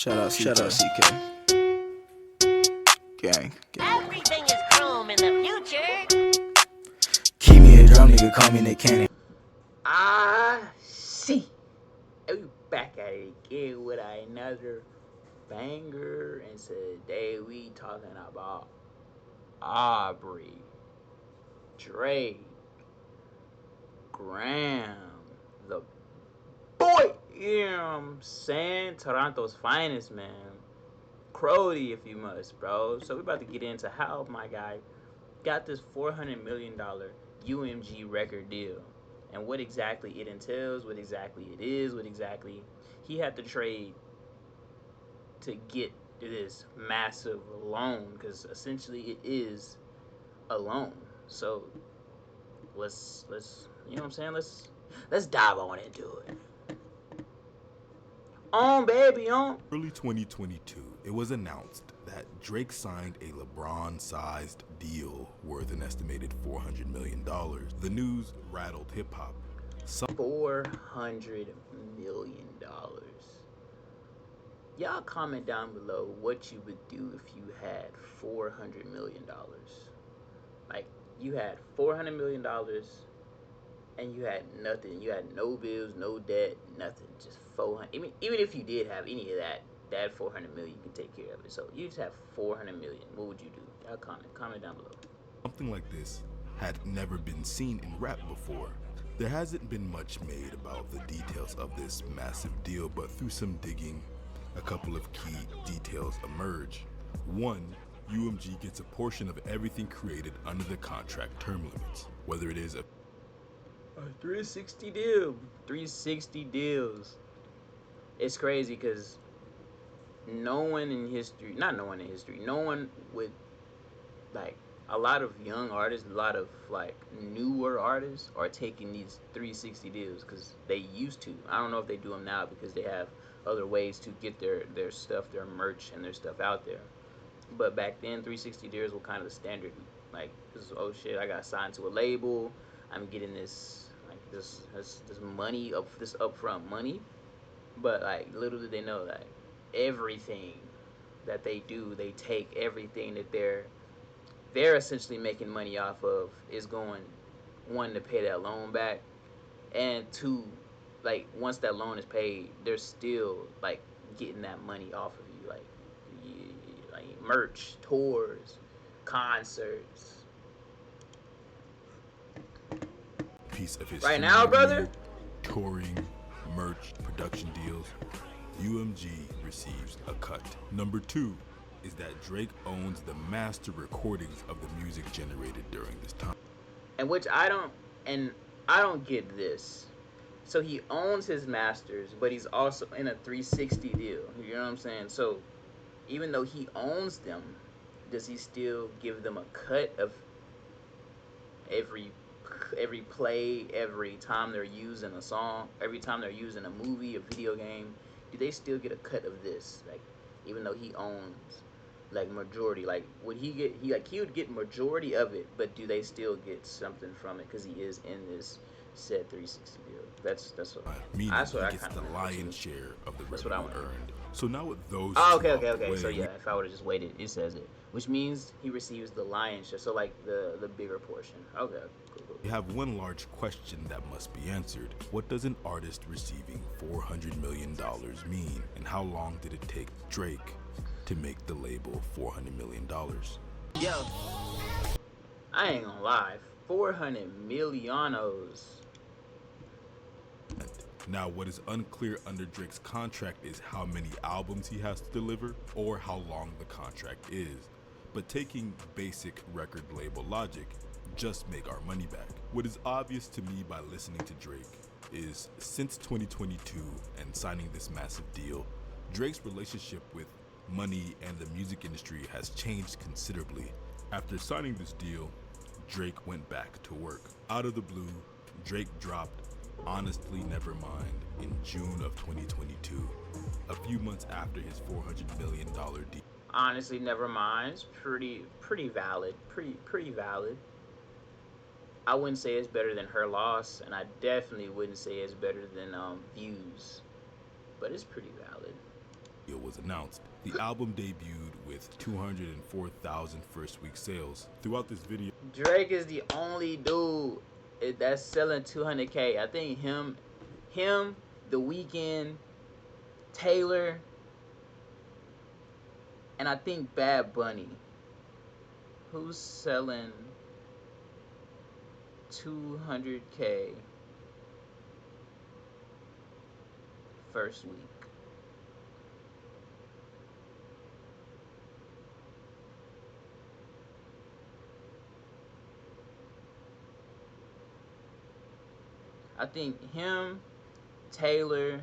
Shout out CK. Gang. Everything is chrome in the future. Keep me a drum, nigga, call me Nick Cannon. See. And we back at it again with another banger. And today we talking about Aubrey, Drake, Graham, the boy. You know what I'm saying? Toronto's finest, man. Crody, if you must, bro. So we're about to get into how my guy got this $400 million UMG record deal and what exactly it entails, what exactly it is, what exactly he had to trade to get this massive loan, because essentially it is a loan. So let's you know what I'm saying? Let's dive on into it. On baby on. Early 2022, it was announced that Drake signed a LeBron-sized deal worth an estimated $400 million. The news rattled hip-hop. $400 million. Y'all comment down below what you would do if you had $400 million. Like, you had $400 million and you had nothing. You had no bills, no debt, nothing. Just 400. I mean, even if you did have any of that 400 million, you can take care of it. So you just have 400 million. What would you do? Y'all comment down below. Something like this had never been seen in rap before. There hasn't been much made about the details of this massive deal, but through some digging, a couple of key details emerge. One, UMG gets a portion of everything created under the contract term limits, whether it is a 360 deal. 360 deals. It's crazy because no one would, like, a lot of young artists, a lot of like newer artists are taking these 360 deals because they used to. I don't know if they do them now because they have other ways to get their stuff, their merch and their stuff out there. But back then, 360 deals were kind of the standard. Like, oh shit, I got signed to a label. I'm getting this money, this upfront money. But like, little did they know that everything that they do, they take everything that they're essentially making money off of is going, one, to pay that loan back, and two, like, once that loan is paid, they're still like getting that money off of you, like merch, tours, concerts. piece of his Right now, brother, touring, merch, production deals. UMG receives a cut. Number two is that Drake owns the master recordings of the music generated during this time. And which I don't get this. So he owns his masters, but he's also in a 360 deal. You know what I'm saying? So even though he owns them, does he still give them a cut of every play, every time they're using a song, every time they're using a movie, a video game? Do they still get a cut of this? Like, even though he owns like majority, like, would he would get majority of it, but do they still get something from it because he is in this said 360 deal? That's what Meaning that's what he I gets kind the of lion's share of the that's what I revenue want. earned. So now with those Okay. So yeah, if I would have just waited, it says it, which means he receives the lion's share. So like the bigger portion. Okay, cool. we have one large question that must be answered. What does an artist receiving $400 million mean? And how long did it take Drake to make the label $400 million? Yo, I ain't gonna lie, 400 millionos. Now, what is unclear under Drake's contract is how many albums he has to deliver or how long the contract is. But taking basic record label logic, just make our money back. What is obvious to me by listening to Drake is since 2022 and signing this massive deal, Drake's relationship with money and the music industry has changed considerably. After signing this deal, Drake went back to work. Out of the blue, Drake dropped Honestly Nevermind in June of 2022, a few months after his $400 million deal. Honestly Nevermind's pretty valid. Pretty valid. I wouldn't say it's better than Her Loss, and I definitely wouldn't say it's better than Views, but it's pretty valid. deal was announced. The album debuted with 204,000 first week sales. Throughout this video, Drake is the only dude that's selling 200K. I think him, The Weeknd, Taylor, and I think Bad Bunny. Who's selling 200K first week? I think him, Taylor,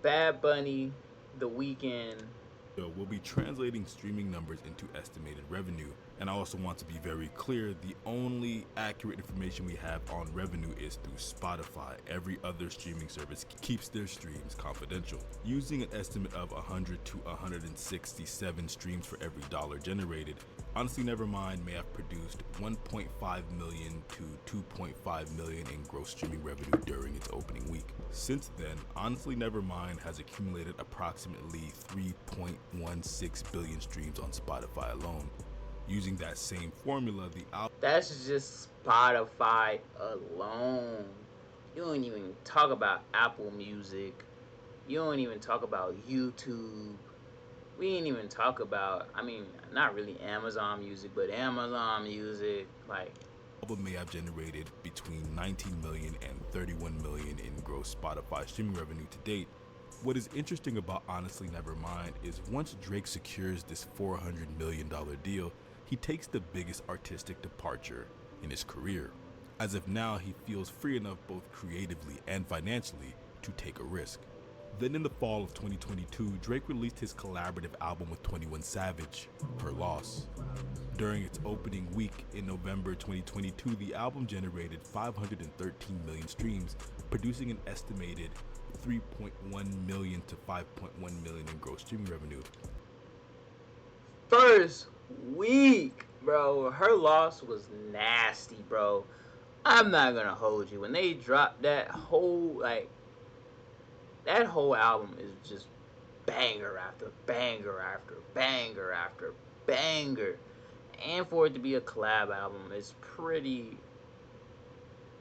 Bad Bunny, The Weeknd. we'll be translating streaming numbers into estimated revenue. And I also want to be very clear, the only accurate information we have on revenue is through Spotify. Every other streaming service keeps their streams confidential. Using an estimate of 100 to 167 streams for every dollar generated, Honestly Nevermind may have produced 1.5 million to 2.5 million in gross streaming revenue during its opening week. Since then, Honestly Nevermind has accumulated approximately 3.16 billion streams on Spotify alone. Using that same formula, the album That's just Spotify alone. You don't even talk about Apple Music. You don't even talk about YouTube. We ain't even talk about, I mean, not really Amazon Music, but Amazon Music. Like, may have generated between 19 million and 31 million in gross Spotify streaming revenue to date. What is interesting about Honestly Nevermind is once Drake secures this $400 million deal, he takes the biggest artistic departure in his career, as if now he feels free enough both creatively and financially to take a risk. Then in the fall of 2022, Drake released his collaborative album with 21 Savage, Her Loss. During its opening week in November 2022, the album generated 513 million streams, producing an estimated 3.1 million to 5.1 million in gross streaming revenue. first week, bro, Her Loss was nasty, bro. I'm not gonna hold you. When they dropped that whole album is just banger after banger after banger after banger. And for it to be a collab album, it's pretty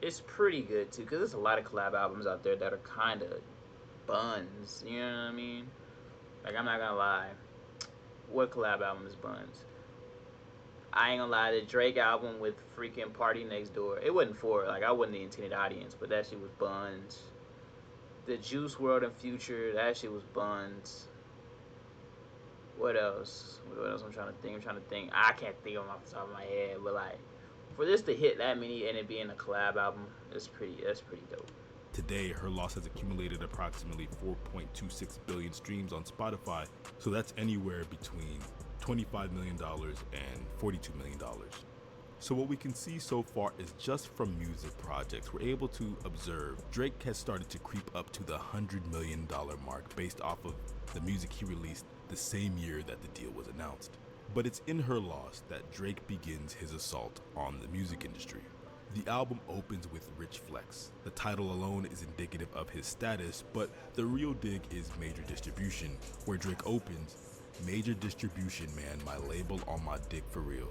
good too, because there's a lot of collab albums out there that are kind of buns. You know what I mean? Like, I'm not gonna lie. What collab album is buns? I ain't gonna lie, the Drake album with freaking Party Next Door, it wasn't for, like, I wasn't the intended audience, but that shit was buns. The Juice WRLD and Future, that shit was buns. What else? What else I'm trying to think. I can't think of them off the top of my head, but like, for this to hit that many and it being a collab album, that's pretty dope. Today, Her Loss has accumulated approximately 4.26 billion streams on Spotify, so that's anywhere between $25 million and $42 million. So what we can see so far is just from music projects, we're able to observe Drake has started to creep up to the $100 million mark based off of the music he released the same year that the deal was announced. But it's in Her Loss that Drake begins his assault on the music industry. The album opens with Rich Flex. The title alone is indicative of his status, but the real dig is Major Distribution, where Drake opens, "Major Distribution, man, my label on my dick for real."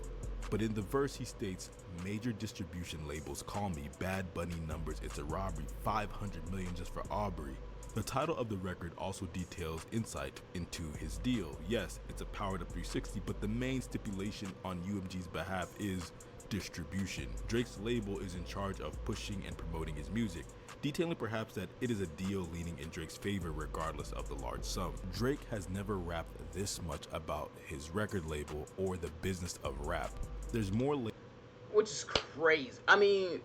But in the verse he states, "Major distribution labels call me, Bad Bunny numbers, it's a robbery, 500 million just for Aubrey." The title of the record also details insight into his deal. Yes, it's a powered up 360, but the main stipulation on UMG's behalf is distribution. Drake's label is in charge of pushing and promoting his music, detailing perhaps that it is a deal leaning in Drake's favor regardless of the large sum. Drake has never rapped this much about his record label or the business of rap. There's more Which is crazy. I mean,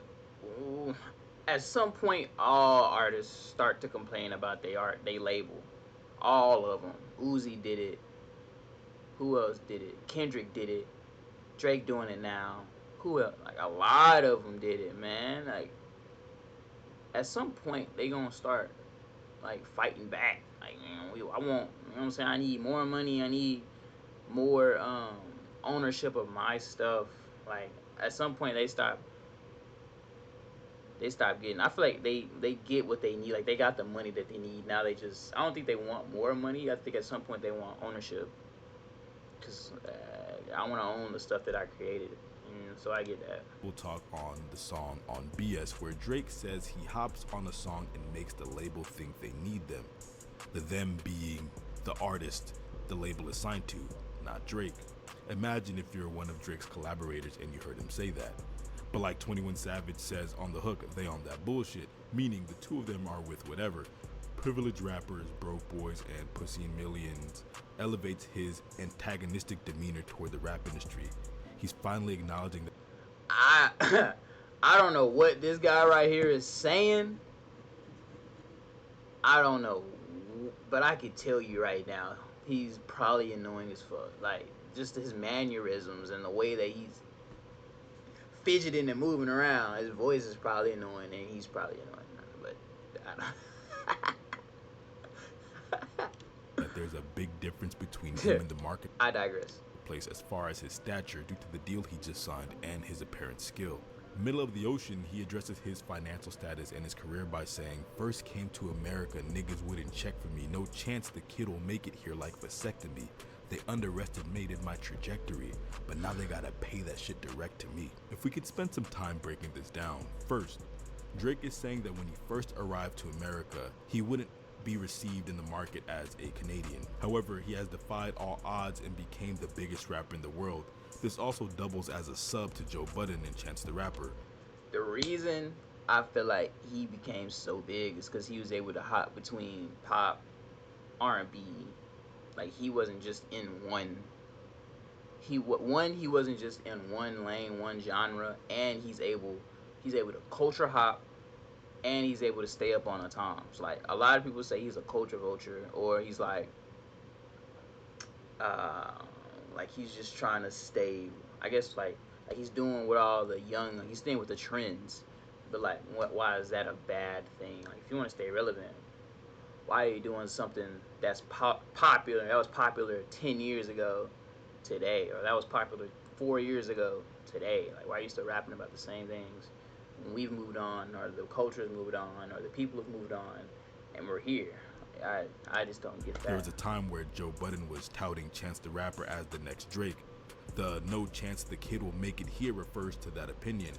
at some point, all artists start to complain about they label. All of them. Uzi did it. Who else did it? Kendrick did it. Drake doing it now. Who else? Like, a lot of them did it, man. Like, at some point, they gonna start, like, fighting back. Like, I want, you know what I'm saying? I need more money. I need more ownership of my stuff. Like at some point they stop getting. I feel like they get what they need. Like they got the money that they need. Now they just. I don't think they want more money. I think at some point they want ownership. Cause I want to own the stuff that I created. So I get that. We'll talk on the song on BS, where Drake says he hops on a song and makes the label think they need them. The them being the artist the label is signed to, not Drake. Imagine if you're one of Drake's collaborators and you heard him say that. But like 21 Savage says on the hook, they on that bullshit, meaning the two of them are with whatever. Privileged rappers, broke boys, and pussy millions elevates his antagonistic demeanor toward the rap industry. He's finally acknowledging that I don't know what this guy right here is saying. I don't know, but I could tell you right now, he's probably annoying as fuck. Like just his mannerisms and the way that he's fidgeting and moving around. His voice is probably annoying, and he's probably annoying. But that there's a big difference between him and the market. I digress. Place as far as his stature due to the deal he just signed and his apparent skill. Middle of the ocean, he addresses his financial status and his career by saying, "First came to America, niggas wouldn't check for me. No chance the kid will make it here like vasectomy. They underestimated my trajectory, but now they gotta pay that shit direct to me." If we could spend some time breaking this down. First, Drake is saying that when he first arrived to America, he wouldn't be received in the market as a Canadian. However, he has defied all odds and became the biggest rapper in the world. This also doubles as a sub to Joe Budden and Chance the Rapper. The reason I feel like he became so big is because he was able to hop between pop, R&B. Like he wasn't just in one. He wasn't just in one lane, one genre, and he's able to culture hop, and he's able to stay up on the times. Like a lot of people say he's a culture vulture, or he's like he's just trying to stay. I guess like he's doing what all the young. He's staying with the trends. But like, why is that a bad thing? Like, if you want to stay relevant, why are you doing something that's popular? That was popular 10 years ago today, or that was popular 4 years ago today. Like, why are you still rapping about the same things? We've moved on, or the culture has moved on, or the people have moved on, and we're here. I just don't get that. There was a time where Joe Budden was touting Chance the Rapper as the next Drake. The "no chance the kid will make it here" refers to that opinion.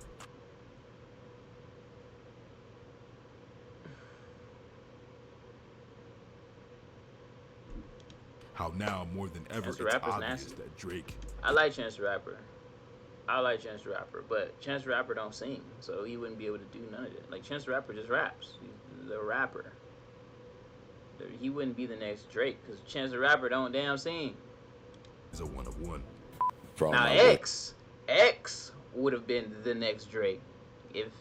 How now, more than ever, Chance the it's Rapper's obvious nasty. that Drake... I like Chance the Rapper. But Chance the Rapper don't sing, so he wouldn't be able to do none of it. Like, Chance the Rapper just raps. He's the rapper. He wouldn't be the next Drake, because Chance the Rapper don't damn sing. He's a one of one. Now, X would have been the next Drake if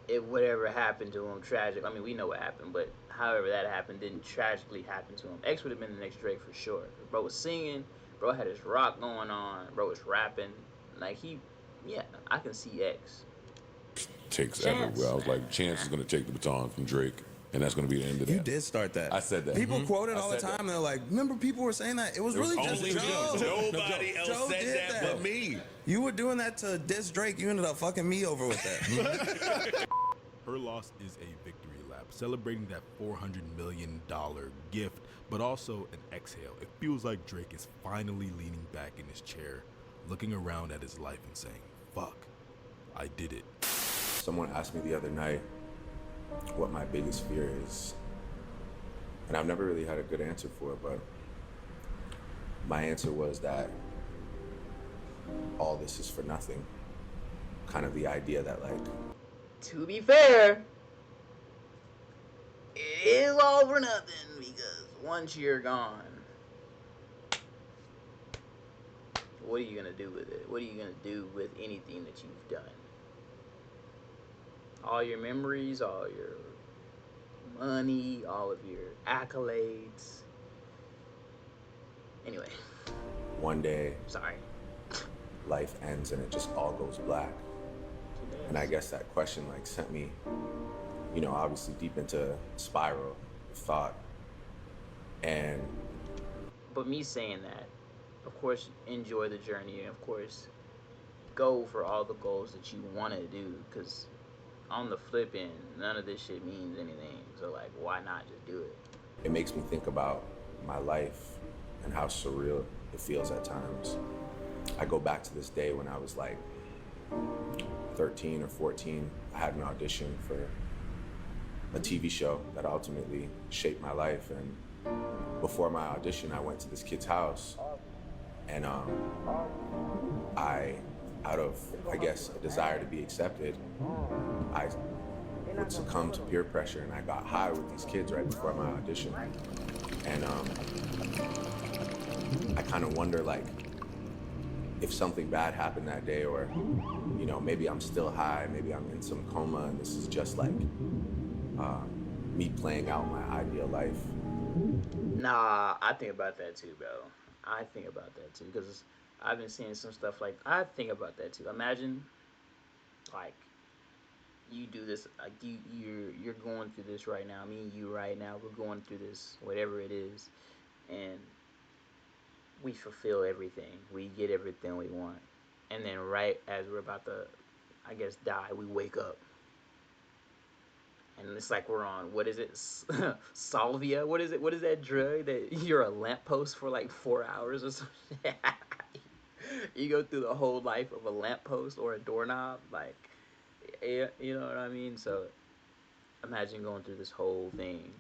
if whatever happened to him tragic. I mean, we know what happened, but however that happened didn't tragically happen to him. X would have been the next Drake for sure. Bro was singing. Bro had his rock going on. Bro was rapping. Like I can see X. Takes Chance, everywhere. I was like, Chance is going to take the baton from Drake, and that's going to be the end of that. You did start that. I said that. People quote it all the said time, that. and they're like, remember people were saying that? It was really just only Joe. Joe. Nobody else Joe said did that but me. You were doing that to diss Drake. You ended up fucking me over with that. Her loss is a victory lap, celebrating that $400 million gift, but also an exhale. It feels like Drake is finally leaning back in his chair, looking around at his life and saying, fuck, I did it. Someone asked me the other night what my biggest fear is, and I've never really had a good answer for it, but my answer was that all this is for nothing. Kind of the idea that, like, To be fair, it is all for nothing, because once you're gone, what are you gonna do with it? What are you gonna do with anything that you've done? All your memories, all your money, all of your accolades. Anyway, one day sorry. life ends and it just all goes black. And I guess that question like sent me, you know, obviously deep into spiral of thought. And But me saying that of course, enjoy the journey, and of course, go for all the goals that you want to do. Because on the flip end, none of this shit means anything. So like, why not just do it? It makes me think about my life and how surreal it feels at times. I go back to this day when I was like 13 or 14. I had an audition for a TV show that ultimately shaped my life. And before my audition, I went to this kid's house, and I, out of, I guess, a desire to be accepted, I would succumb to peer pressure, and I got high with these kids right before my audition. And I kind of wonder, like, if something bad happened that day, or, you know, maybe I'm still high, maybe I'm in some coma, and this is just like me playing out my ideal life. Nah, I think about that too, bro. I think about that too because I've been seeing some stuff like I think about that too. Imagine like you do this, like you're going through this right now. Me and you right now, we're going through this, whatever it is, and we fulfill everything. We get everything we want, and then right as we're about to, I guess, die, we wake up and it's like we're on what is it, salvia? What is it? What is that drug that you're a lamppost for like 4 hours or something? You go through the whole life of a lamppost or a doorknob, like, yeah, you know what I mean. So imagine going through this whole thing,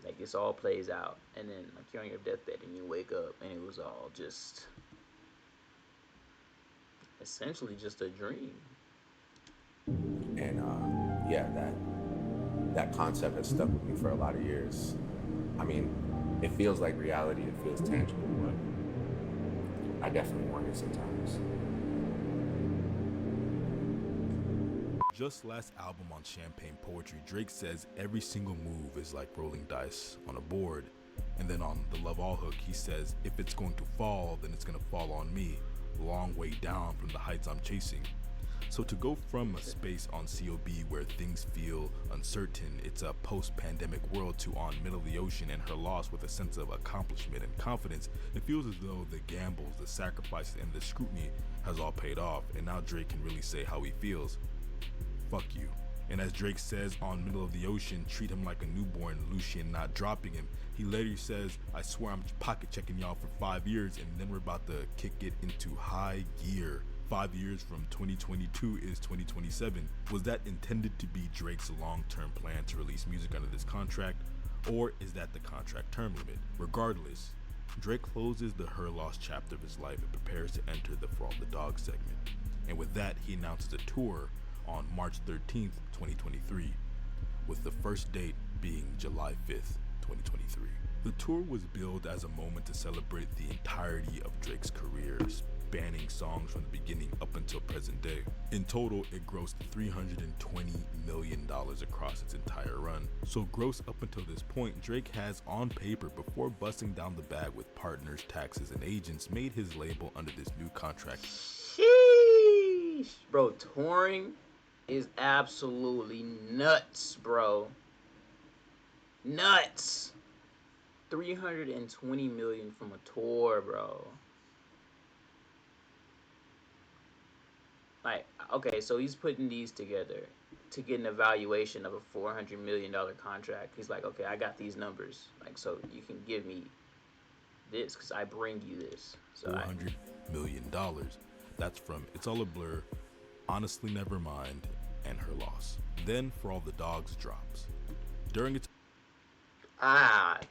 like this all plays out, and then like you're on your deathbed and you wake up and it was all just essentially just a dream. And yeah, that concept has stuck with me for a lot of years. I mean, it feels like reality, it feels tangible, but I definitely wonder sometimes. Just last album on Champagne Poetry, Drake says every single move is like rolling dice on a board. And then on the Love All hook, he says, if it's going to fall, then it's going to fall on me. Long way down from the heights I'm chasing. So to go from a space on COB where things feel uncertain, it's a post-pandemic world, to on Middle of the Ocean and Her Loss with a sense of accomplishment and confidence, it feels as though the gambles, the sacrifices, and the scrutiny has all paid off, and now Drake can really say how he feels. Fuck you. And as Drake says on Middle of the Ocean, treat him like a newborn, Lucian not dropping him. He later says, I swear I'm pocket checking y'all for 5 years, and then we're about to kick it into high gear. 5 years from 2022 is 2027. Was that intended to be Drake's long-term plan to release music under this contract, or is that the contract term limit? Regardless, Drake closes the Her Lost chapter of his life and prepares to enter the For All the Dogs segment. And with that, he announces a tour on March 13th, 2023, with the first date being July 5th, 2023. The tour was billed as a moment to celebrate the entirety of Drake's career, spanning songs from the beginning up until present day. In total, it grossed $320 million across its entire run. So gross up until this point, Drake has on paper, before busting down the bag with partners, taxes, and agents, made his label under this new contract. Sheesh, bro, touring is absolutely nuts, bro. Nuts. 320 million from a tour, bro. Like, okay, so he's putting these together to get an evaluation of a $400 million contract. He's like, okay, I got these numbers. Like, so you can give me this because I bring you this. So $400 million. That's from It's All a Blur, Honestly Nevermind, and Her Loss. Then For All the Dogs drops. During its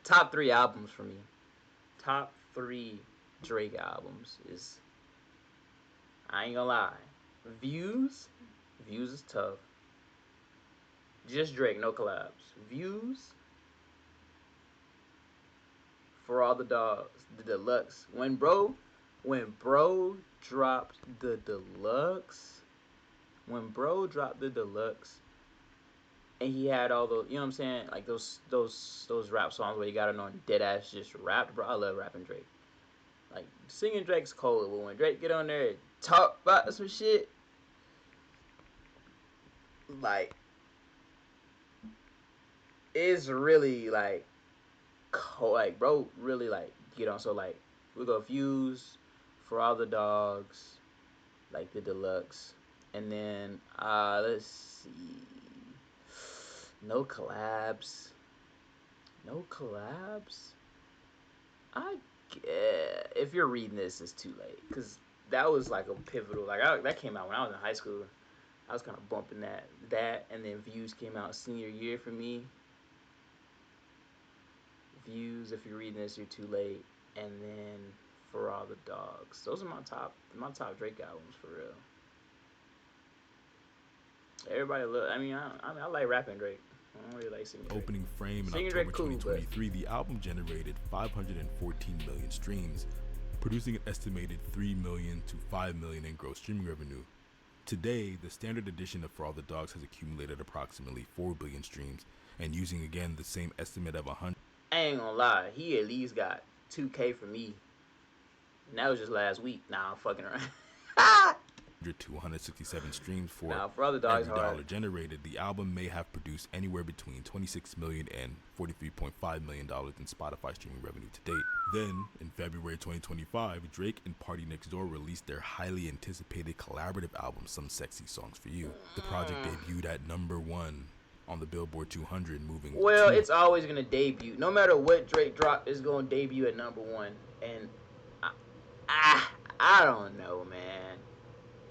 top 3 albums for me. Top 3 Drake albums is, I ain't gonna lie, Views is tough. Just Drake, no collabs. Views, For All the Dogs, the deluxe. When bro dropped the deluxe, and he had all those, you know what I'm saying, like those rap songs where you gotta know dead ass just rap, bro. I love rapping Drake. Like singing Drake's cold, but when Drake get on there and talk about some shit, like it's really like cold. Like bro, really like get on. So like We go Fuse, For All the Dogs, like the deluxe, and then let's see, no collabs, no collabs. I get if you're reading this, it's too late because that was like a pivotal. That came out when I was in high school. I was kind of bumping that, and then Views came out senior year for me. Views, if you're reading this, you're too late, and then For All the Dogs. Those are my top Drake albums for real. Everybody look. I like rapping Drake. I don't really like singing Drake. Opening frame in Singing October Drake cool, 2023, the album generated 514 million streams, producing an estimated 3 million to 5 million in gross streaming revenue. Today, the standard edition of For All the Dogs has accumulated approximately 4 billion streams, and using again the same estimate of 100. I ain't gonna lie, he at least got 2K for me. And that was just last week. Nah, I'm fucking around. To 167 streams for For All the Dogs every dollar hard. generated, the album may have produced anywhere between 26 million and 43.5 million dollars in Spotify streaming revenue to date. Then, in February 2025, Drake and Party Next Door released their highly anticipated collaborative album, Some Sexy Songs for You. The project debuted at #1 on the Billboard 200, moving. Well, it's always gonna debut. No matter what Drake drop, is gonna debut at #1. And I don't know, man.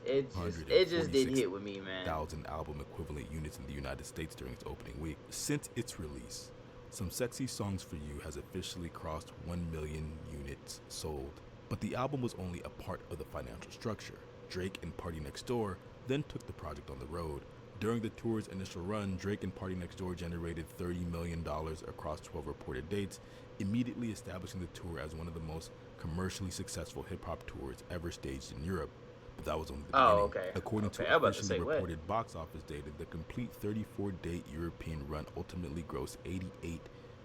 It just didn't hit with me, man. 1,000 album equivalent units in the United States during its opening week. Since its release, Some Sexy Songs for You has officially crossed 1 million units sold. But the album was only a part of the financial structure. Drake and Party Next Door then took the project on the road. During the tour's initial run, Drake and Party Next Door generated $30 million across 12 reported dates, immediately establishing the tour as one of the most commercially successful hip-hop tours ever staged in Europe. But that was only the beginning. Okay. According Okay, to I'm about to officially say, what? reported box office data, the complete 34-day European run ultimately grossed $88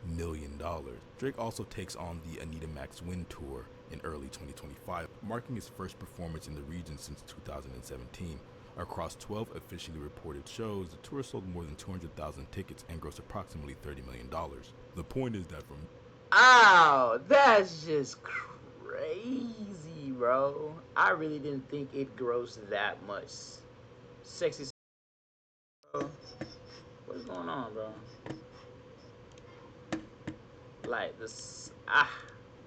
million. Drake also takes on the Anita Max Win Tour in early 2025, marking his first performance in the region since 2017. Across 12 officially reported shows, the tour sold more than 200,000 tickets and grossed approximately $30 million. The point is that from That's just crazy, bro. I really didn't think it grossed that much. Sexy, bro. What's going on, bro? Like this, I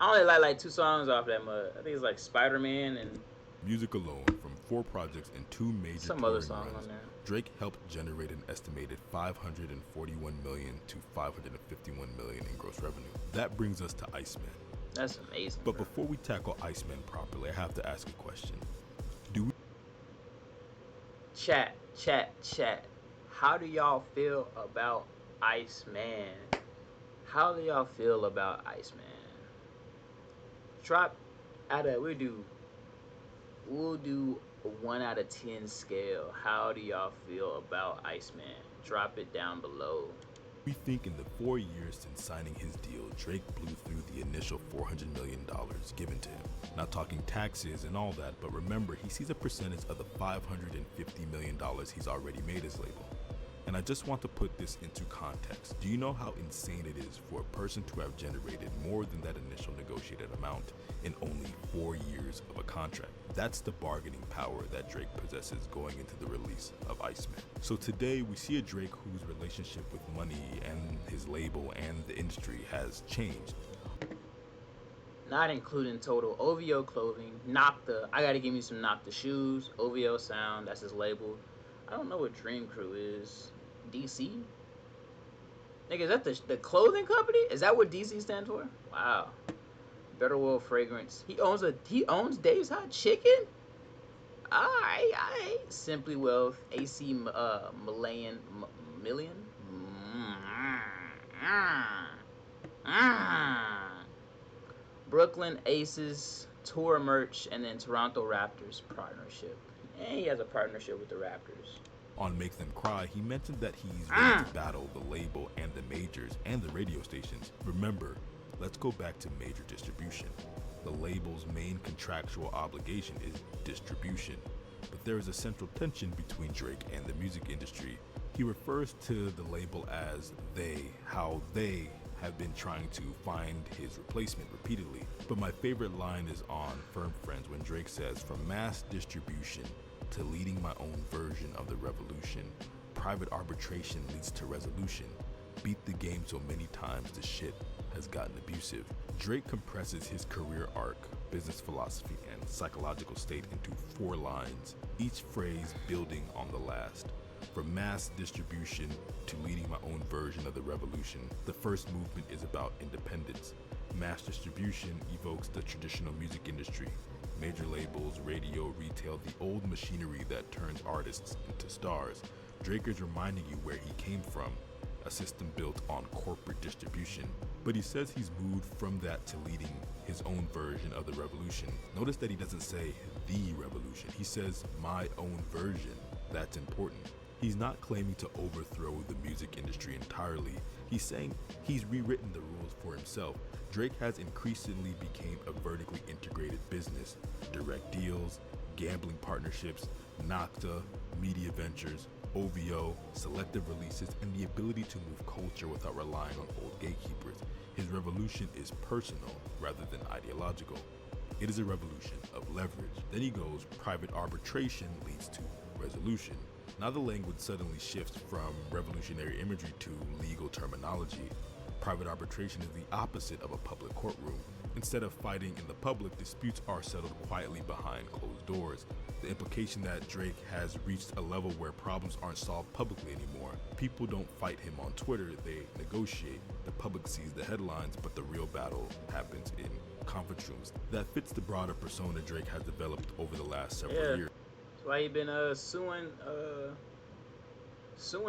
only like 2 songs off that mud. I think it's like Spider-Man and music alone, from 4 projects and 2 major some other touring song runs, on there. Drake helped generate an estimated 541 million to 551 million in gross revenue. That brings us to Iceman. That's amazing. But bro. before we tackle Iceman properly, I have to ask a question. Do we Chat. How do y'all feel about Iceman? How do y'all feel about Iceman? Drop out of we'll do a 1 out of 10 scale. How do y'all feel about Iceman? Drop it down below. think in the 4 years since signing his deal, Drake blew through the initial $400 million given to him? Not talking taxes and all that, but remember, he sees a percentage of the $550 million he's already made his label. And I just want to put this into context. Do you know how insane it is for a person to have generated more than that initial negotiated amount in only 4 years of a contract? That's the bargaining power that Drake possesses going into the release of Iceman. So today we see a Drake whose relationship with money and his label and the industry has changed. Not including total OVO clothing, I gotta give me some Knock the shoes, OVO sound, that's his label. I don't know what Dream Crew is. DC? Nigga, is that the clothing company? Is that what DC stands for? Wow. Better World Fragrance. He owns Dave's Hot Chicken? Alright. Simply Wealth, AC Million. Brooklyn Aces tour merch, and then Toronto Raptors partnership. And he has a partnership with the Raptors. On Make Them Cry, he mentioned that he's ready to battle the label and the majors and the radio stations. Remember, let's go back to major distribution. The label's main contractual obligation is distribution, but there is a central tension between Drake and the music industry. He refers to the label as they, how they have been trying to find his replacement repeatedly. But my favorite line is on Firm Friends when Drake says, "From mass distribution to leading my own version of the revolution, private arbitration leads to resolution. Beat the game so many times the shit has gotten abusive." Drake compresses his career arc, business philosophy, and psychological state into 4 lines, each phrase building on the last. From mass distribution to leading my own version of the revolution, the first movement is about independence. Mass distribution evokes the traditional music industry, major labels, radio, retail, the old machinery that turns artists into stars. Drake is reminding you where he came from, a system built on corporate distribution. But he says he's moved from that to leading his own version of the revolution. Notice that he doesn't say the revolution, he says my own version. That's important. He's not claiming to overthrow the music industry entirely. He's saying he's rewritten the rules for himself. Drake has increasingly become a vertically integrated business. Direct deals, gambling partnerships, NACTA, media ventures, OVO, selective releases, and the ability to move culture without relying on old gatekeepers. His revolution is personal rather than ideological. It is a revolution of leverage. Then he goes, private arbitration leads to resolution. Now the language suddenly shifts from revolutionary imagery to legal terminology. Private arbitration is the opposite of a public courtroom. Instead of fighting in the public, disputes are settled quietly behind closed doors. The implication that Drake has reached a level where problems aren't solved publicly anymore. People don't fight him on Twitter, they negotiate. The public sees the headlines, but the real battle happens in conference rooms. That fits the broader persona Drake has developed over the last several years. That's why he been suing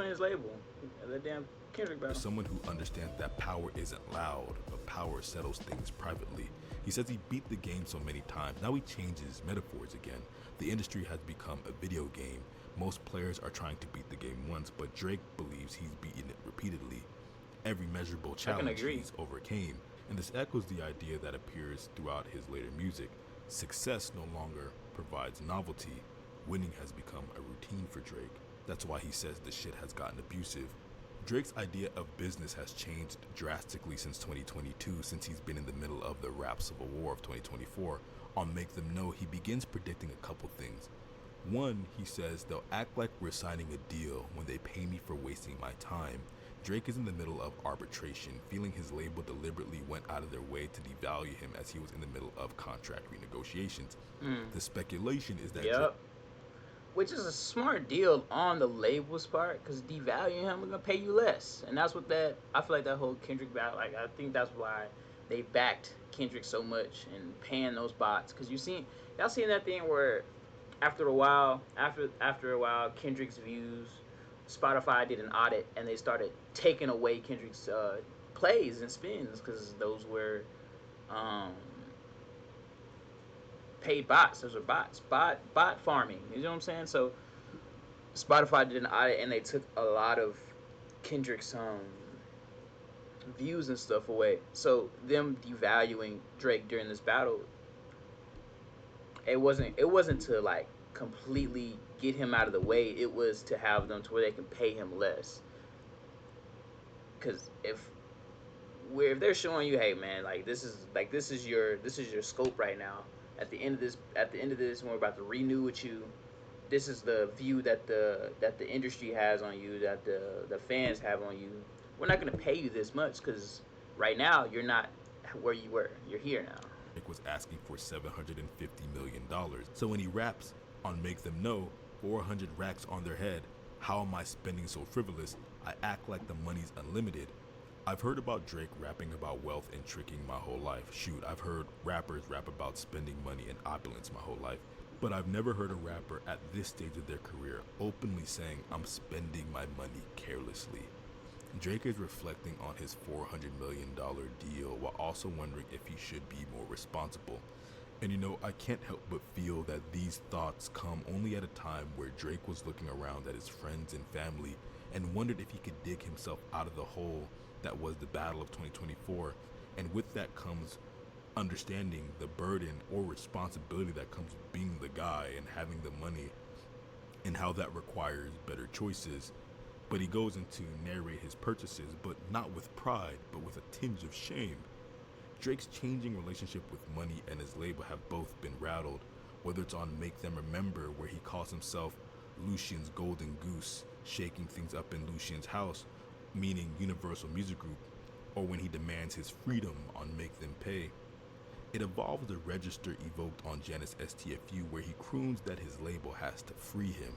his label. That damn Kendrick battle. Someone who understands that power isn't loud, but power settles things privately. He says he beat the game so many times. Now he changes metaphors again. The industry has become a video game. Most players are trying to beat the game once, but Drake believes he's beaten it repeatedly. Every measurable challenge he's overcame. And this echoes the idea that appears throughout his later music. Success no longer provides novelty. Winning has become a routine for Drake. That's why he says the shit has gotten abusive. Drake's idea of business has changed drastically since 2022, since he's been in the middle of the rap civil war of 2024. On Make Them Know, he begins predicting a couple things. One, he says they'll act like we're signing a deal when they pay me for wasting my time. Drake is in the middle of arbitration, feeling his label deliberately went out of their way to devalue him as he was in the middle of contract renegotiations. The speculation is that Drake, which is a smart deal on the label's part, because devaluing him, we're gonna pay you less, and that's what that. I feel like that whole Kendrick battle, like I think that's why they backed Kendrick so much and paying those bots, because y'all seen that thing where after a while, Kendrick's views, Spotify did an audit and they started taking away Kendrick's plays and spins because those were paid bots. Those are bots, bot farming. You know what I'm saying? So Spotify did an audit and they took a lot of Kendrick's views and stuff away. So them devaluing Drake during this battle, it wasn't to like completely get him out of the way. It was to have them to where they can pay him less. Because if they're showing you, hey man, this is your scope right now. At the end of this, when we're about to renew with you, this is the view that the industry has on you, that the fans have on you. We're not gonna pay you this much because right now you're not where you were. You're here now. Drake was asking for $750 million. So when he raps on Make Them Know, 400 racks on their head, how am I spending so frivolous? I act like the money's unlimited. I've heard about Drake rapping about wealth and tricking my whole life. Shoot, I've heard rappers rap about spending money and opulence my whole life. But I've never heard a rapper at this stage of their career openly saying, I'm spending my money carelessly. Drake is reflecting on his $400 million deal while also wondering if he should be more responsible. And I can't help but feel that these thoughts come only at a time where Drake was looking around at his friends and family and wondered if he could dig himself out of the hole that was the battle of 2024. And with that comes understanding the burden or responsibility that comes with being the guy and having the money, and how that requires better choices. But he goes in to narrate his purchases, but not with pride, but with a tinge of shame. Drake's changing relationship with money and his label have both been rattled, whether it's on Make Them Remember, where he calls himself Lucian's Golden Goose, shaking things up in Lucian's house, meaning Universal Music Group, or when he demands his freedom on Make Them Pay. It evolves the register evoked on Janet's STFU, where he croons that his label has to free him.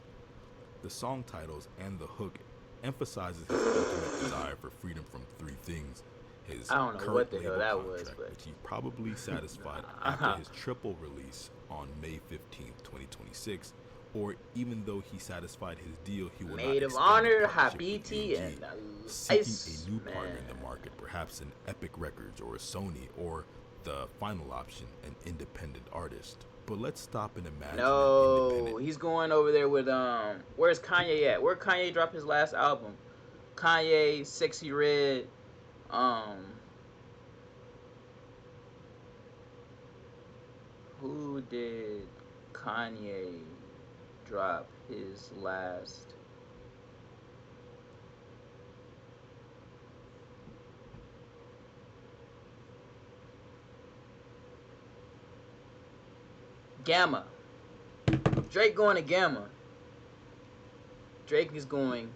The song titles and the hook emphasizes his ultimate desire for freedom from three things: his I don't know current what the hell label that contract, was, but which he probably satisfied after his triple release on May 15th, 2026, or even though he satisfied his deal, he will Maid not of extend Honor, the partnership with Habiti, AMG, and seeking a new partner Man. in the market, perhaps an Epic Records or a Sony, or the final option, an independent artist. But let's stop and imagine an No, independent. he's going over there with Where's Kanye at? Where Kanye dropped his last album? Kanye, Sexy Red, who did Kanye drop his last? Gamma. Drake going to Gamma. Drake is going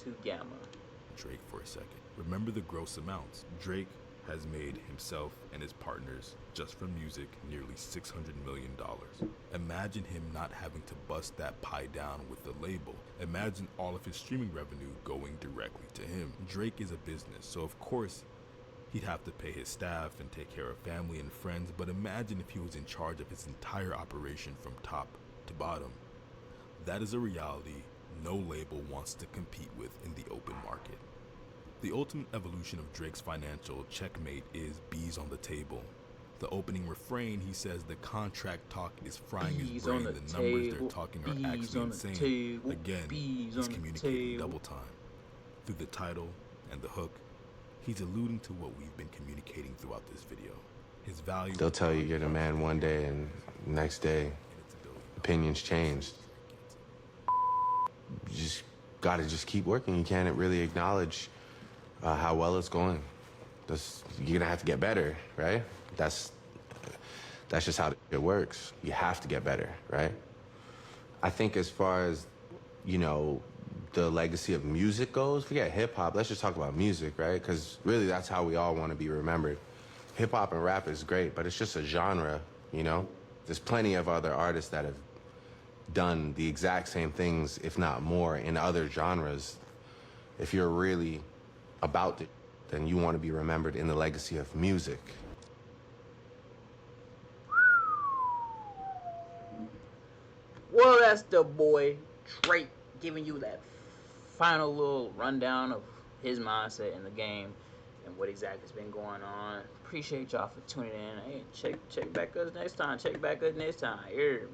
to Gamma. Drake for a second. Remember the gross amounts. Drake has made himself and his partners, just from music, nearly $600 million. Imagine him not having to bust that pie down with the label. Imagine all of his streaming revenue going directly to him. Drake is a business, so of course he'd have to pay his staff and take care of family and friends, but imagine if he was in charge of his entire operation from top to bottom. That is a reality no label wants to compete with in the open market. The ultimate evolution of Drake's financial checkmate is bees on the table. The opening refrain, he says the contract talk is frying his Bees brain. on the The numbers they're table, talking are bees actually on the insane. table, Again, bees he's on the communicating table. double time. Through the title and the hook, he's alluding to what we've been communicating throughout this video. His value. They'll tell you you're the man one day, and the next day, opinions changed. You just gotta just keep working. You can't really acknowledge how well it's going. You're gonna have to get better, right? That's just how it works. You have to get better, right? I think as far as, the legacy of music goes, forget hip hop, let's just talk about music, right? Because really that's how we all want to be remembered. Hip hop and rap is great, but it's just a genre, There's plenty of other artists that have done the exact same things, if not more, in other genres. If you're really about it, then you want to be remembered in the legacy of music. Well, that's the boy Drake giving you that final little rundown of his mindset in the game and what exactly has been going on. Appreciate y'all for tuning in. Hey, check back us next time. Check back us next time. Here.